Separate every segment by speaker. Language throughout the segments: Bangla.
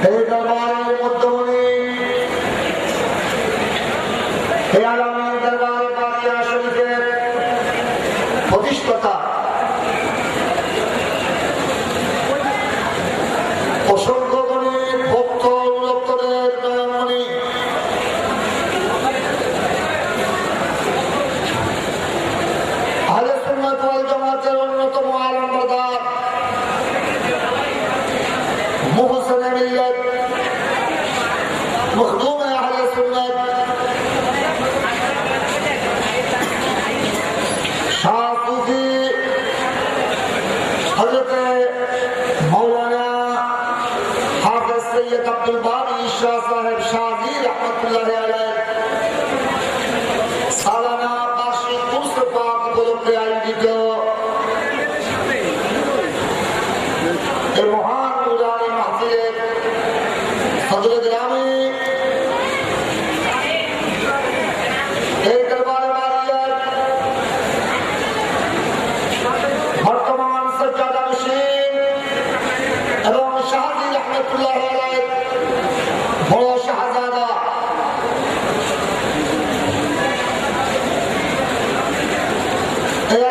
Speaker 1: এই দরবারের মধ্যমণি এই আলামীর দরবারে বাকিয়া শরীফের প্রতিষ্ঠাতা অসংখ্য গণিত ভক্ত অনুরক্তদের নয়নমণি আহলে সুন্নাত ওয়াল জামাতের অন্যতম আলমবারদার মুহসিন মিল্লাত মখদুম আহলে সুন্নাত শাহ সুফি হযরত মাওলানা হাফেজ সৈয়দ আব্দুল বারী শাহ সাহেব শাহজি রহমাতুল্লাহি আলাইহি সালানা বার্ষিক উরস পাক উপলক্ষে আয়োজিত এই মহান নুরানি মাহফিলের সদরে গ্রামে এই দরবারে বারিয়ার বর্তমান সজ্জাদা নশীন এবং শাহজি রহমাতুল্লাহি আলাইহি বড় শাহজাদা এই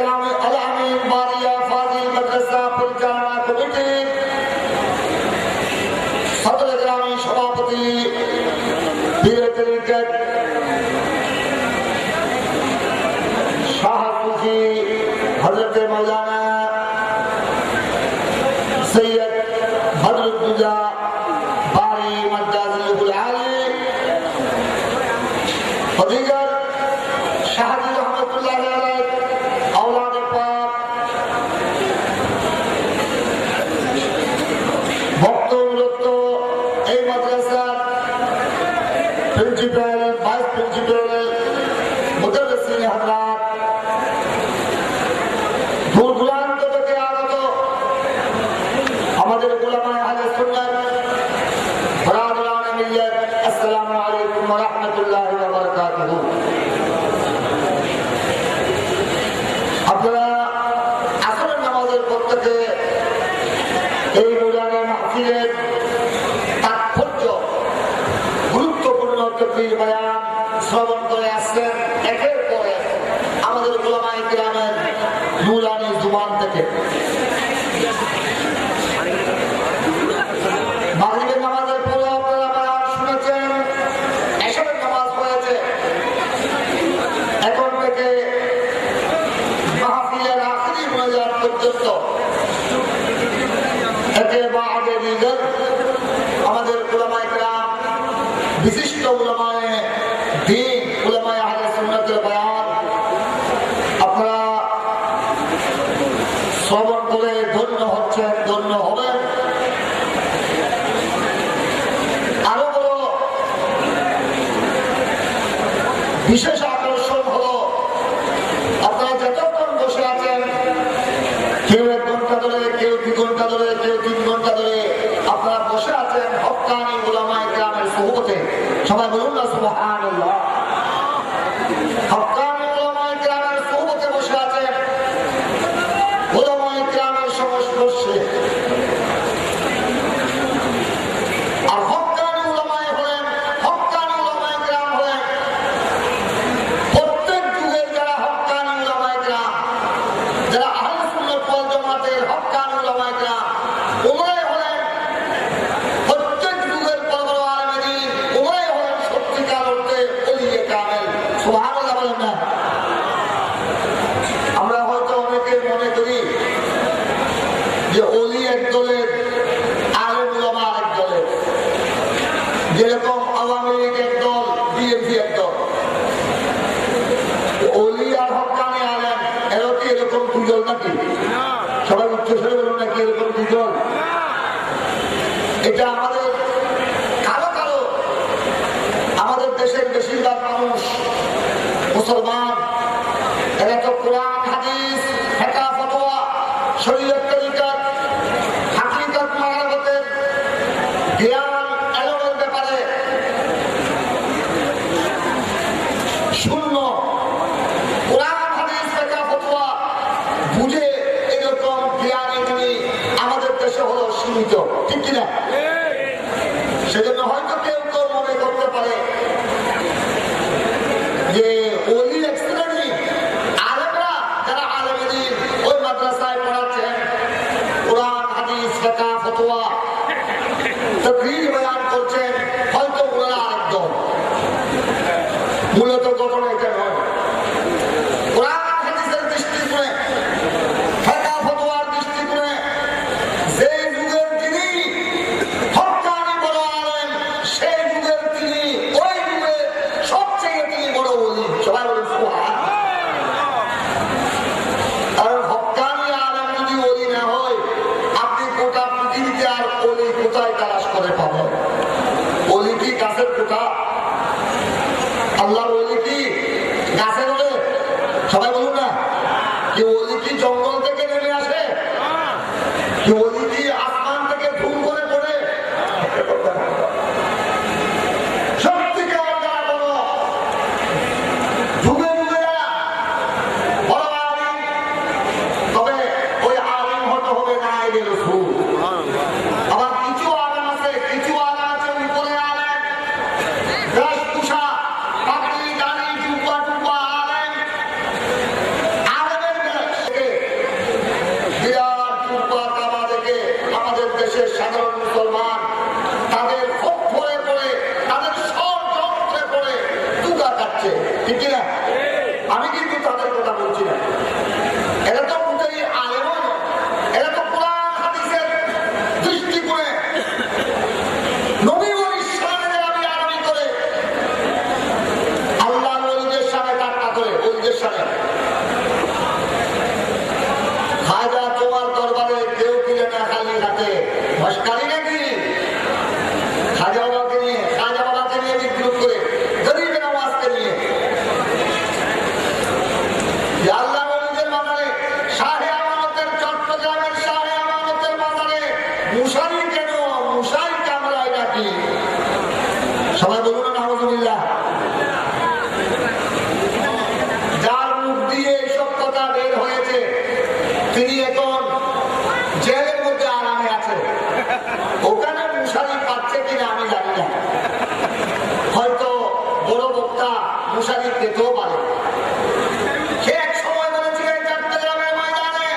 Speaker 1: আল-আমিন বারিয়া ফাজিল মাদ্রাসা পরিচালনা কমিটি সদরে গ্রামী সভাপতি পীরে তরিকত শাহ সুফি হযরত মাওলানা সৈয়দ বদরুদ্দোজা বারী মাদ্দাজিল আলী ফজিলত শাহজি রহমাতুল্লাহি আলাইহি আওলাদে পাক ভক্ত অনুরক্ত এই মাদ্রাসার প্রিন্সিপাল ভাইস প্রিন্সিপাল মুদাররিসিন হযরত দূর দূরান্ত থেকে আগত আমাদের উলামায়ে আহলে সুন্নাত বরাদরানে মিল্লাত আসসালামু আলাইকুম ওয়া রাহমাতুল্লাহি ওয়া বারাকাতুহু। আপনারা আসরের নামাজের পর থেকে এই নুরানি মাহফিলের তাৎপর্য গুরুত্বপূর্ণ তকরীর বয়ান শ্রবণ করে আসছেন একের পর এক আমাদের উলামায়ে কিরামের নুরানি জুবান থেকে। মাগরিবের নামাজের পরে আপনারা বয়ান শুনেছেন, এশারের নামাজ হয়েছে, এখন থেকে মাহফিলের আখিরি মোনাজাত পর্যন্ত একেবারে দিগর আমাদের উলামায়ে কিরাম বিশিষ্ট উলামায়ে দ্বীন উলামায়ে আহলে সুন্নাতের বয়ান আপনারা শ্রবণ করে ধন্য হচ্ছেন, ধন্য হবেন। আরো বড় বিশেষ আকর্ষণ হলো আপনারা যতক্ষণ বসে আছেন, কেউ 1 ঘন্টা ধরে, কেউ 2 ঘন্টা ধরে, কেউ 3 ঘন্টা ধরে আপনারা বসে আছেন হক্কানি উলামায়ে কিরামের সুহবতে। সবাই বলুন না সুবহানাল্লাহ। হক্কানি উলামায়ে কিরামের সুহবতে বসে আছেন, উলামায়ে কিরামের সংস্পর্শে। আর হক্কানি উলামায়ে হলেন, হক্কানি উলামায়ে কিরাম হলেন প্রত্যেক যুগের যারা হক্কানি উলামায়ে কিরাম, যারা আহলে সুন্নাত ওয়াল জামাতের হক্কানি উলামায়ে কিরাম, ওনারাই হলেন প্রত্যেক যুগের বড় বড় আলেমে দ্বীন, ওনারাই হলেন সত্যিকার অর্থে ওলিয়ে কামেল। সুবহানাল্লাহ বলেন না? আমরা হয়তো অনেকে মনে করি যে ওলি এক দলের, আলেম উলামা আরেক দলের, যেরকম আওয়ামী লীগ এক দল, বিএনপি এক দল। ওলি আর হক্কানি আলেম এরা কি এরকম দুজন নাকি? সবাই উচ্চস্বরে বলুন নাকি এরকম দুজন? এটা আমাদের কারো কারো, আমাদের দেশের বেশিরভাগ মানুষ মুসলমান, এরা তো কোরআন হাদিস ফিকহ ফতোয়া শরীয়ত তরিকত হাকিকত মারাফতের জ্ঞান এলমের ব্যাপারে শূন্য। কোরআন হাদিস ফিকহ ফতোয়া বুঝে এরকম জ্ঞান এগুলি আমাদের দেশে হলো সীমিত, ঠিক কিনা? তাকরীর বয়ান করছেন, হয়তো ওনারা আরেকদম। মূলত ঘটনা এটা নয়। কোরআন হাদিসের দৃষ্টিকোণে, ফিকহ ফতোয়ার দৃষ্টিকোণে যে যুগের তিনি হক্কানি বড় আলেম, সেই যুগের তিনি ওই যুগের সবচেয়ে তিনি বড় ওলি। সবাই বলেন সুবহানাল্লাহ। আর হক্কানি আলেম যদি ওলি না হয়, আপনি গোটা পৃথিবীতে আর ওলি কোথায় তালাশ করে পাবেন? ওলি কি গাছের কোথা? আল্লাহর ওলি কি গাছে বলে? সবাই বলুন না। কি ওলি কি জঙ্গল থেকে নেমে আসে? কি ওলি কি আসমান থেকে ধুম করে পড়ে? সত্যিকার যারা বড় যুগে যুগে বড় আলিম, তবে ওই আলিম হতে হবে না এদের রাসূল। আবার কিছু আলেম আছে, কিছু আলেম আছে উপরে আলেম, বেশভূষা, পাগড়ি, দাড়ি, জুব্বা টুব্বা আলেম। আলেমের থেকে বিরাট জুব্বা কাবা দেখে আমাদের দেশের সাধারণ মুসলমান তাদের খুব ভরে পড়ে, তাদের সব যন্ত্রে পড়ে তুগা কাটছে, ঠিক কিনা? আমি কিন্তু তাদের কথা বলছি না। এরা তো মোটেই আলেমও নয়। এরা তো কোরআন হাদিসের দৃষ্টিকোণে নবী ওলির সামনে আমি আরবি করে, আল্লাহর ওলিদের সামনে ঠাট্টা করে, ওলিদের সামনে। খাজা তোমার দরবারে কেউ কিনে না খালি হাতে, মস্কারি নাকি? খাজা বাবাকে নিয়ে, খাজা বাবাকে নিয়ে বিদ্রুপ করে, গরিবের আওয়াজকে নিয়ে। যে আল্লাহর ওলিদের মাজারে, শাহে আমানতের, চট্টগ্রামের শাহে আমানতের মাজারে মুশারি কেন? মুশারি কামরায় নাকি? সবাই বলুন না নাউযুবিল্লাহ। যার মুখ দিয়ে এইসব কথা বের হয়েছে তিনি এখন জেলের মধ্যে আরামে আছে। ওখানে মুশারি পাচ্ছে কিনা আমি জানি না। হয়তো বড় বক্তা মুশারি পেতেও পারে। সে এক সময় বলেছিলেন চট্টগ্রামের ময়দানে,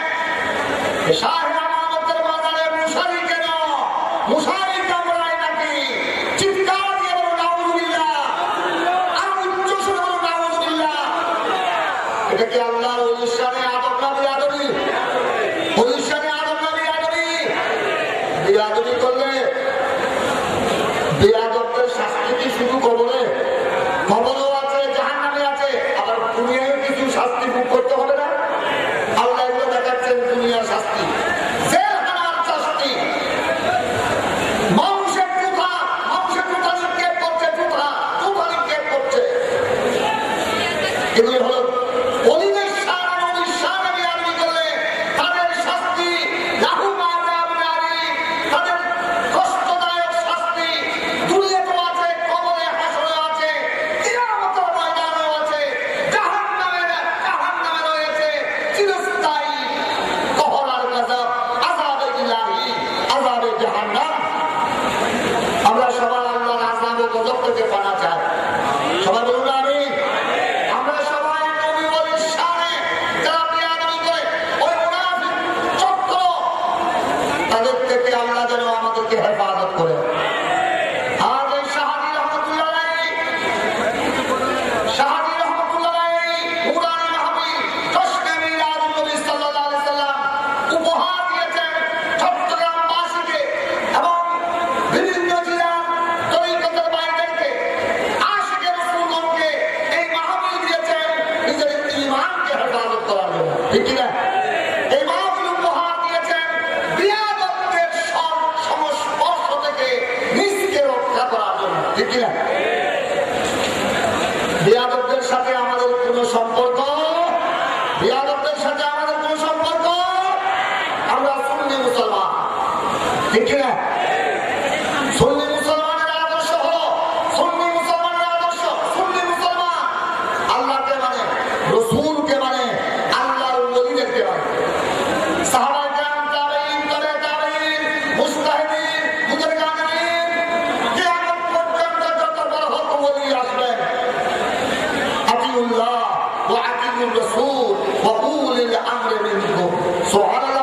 Speaker 1: শাহে আমানতের মাজারে মুশারি কেন? মুশারি কামরায় নাকি? চিৎকার দিয়ে বলুন নাউযুবিল্লাহ। আর উচ্চ সুরে বলুন নাউযুবিল্লাহ। এটা কি আল্লাহর ওলির শানে আদব না বেয়াদবি? ওলির শানে আদব না বেয়াদবি? বেয়াদবি করলে বেয়াদবদের শাস্তি কি শুধু কবরে? কবরও আছে, জাহান্নামে আছে, আবার দুনিয়ায় কিছু শাস্তি ভোগ করতে হবে না? আল্লাহ এগুলো দেখাচ্ছেন দুনিয়ার শাস্তি, জেলখানার শাস্তি। মানুষের টুথা, মানুষের টুথা নিক্ষেপ করছে, টুথা নিক্ষেপ করছে। এগুলি হলো ওলিদের শান, ওলির শান বেয়াদবি করলে তাদের শাস্তি লাহুম আযাবুন আলীম, তাদের কষ্টদায়ক শাস্তি দুনিয়াতেও আছে, কবরে হাসরে আছে, কিয়ামতের ময়দানেও আছে, জাহান্নামে রয়েছে চিরস্থায়ী কহর আর গজব, আযাবে ইলাহি, আযাবে জাহান্নাম। আমরা সবাই আল্লাহর আযাব ও গজব থেকে পানা চাই। সবাই বলুন আমিন। আমরা সবাই নবী ওলির শানে যারা বেয়াদবি করে, ওই মুনাফিক চক্র, তাদের থেকে আল্লাহ যেন আমাদেরকে হেফাজত করে। আর এই শাহাদি রহমতুল্লাহ আলাইহি, শাহাদি রহমতুল্লাহ আলাইহি নুরানি মাহফিল জশ্নে মিলাদুন নবী সাল্লাল্লাহু আলাইহি সাল্লাম উপহার দিয়েছেন চট্টগ্রামবাসীকে এবং বিভিন্ন জেলার তরিকতের বাইরেকে, আশিকে রাসূলগণকে এই মাহফিল দিয়েছেন নিজের ঈমানকে হেফাজত করার জন্য, ঠিক কিনা? এই মাহফিল উপহার দিয়েছেন বিয়াদতদের সংস্পর্শ থেকে নিজকে রক্ষা করার জন্য, ঠিক কিনা? বিয়াদতদের সাথে আমাদের কোনো সম্পর্ক, বিয়াদতদের সাথে আমাদের কোনো সম্পর্ক। আমরা সুন্নি মুসলমান, ঠিক কিনা? সুন্নি মুসলমানের আদর্শ হলো, সুন্নি মুসলমানের আদর্শ, সুন্নি মুসলমান আল্লাহকে মানে, রাসূলকে মানে, আল্লাহর ওলিদেরকে মানে। সাহাবায়ে কেরাম, তাবেঈন, তবে তাবেঈন, মুজতাহিদিন, মুতাকাল্লিমিন, কিয়ামত পর্যন্ত যত বড় হক ওলি আসবেন, আতিউল্লাহ ওয়া আতিউর রাসূল ওয়া উলিল আমরি মিনকুম। সুবহানাল্লাহ।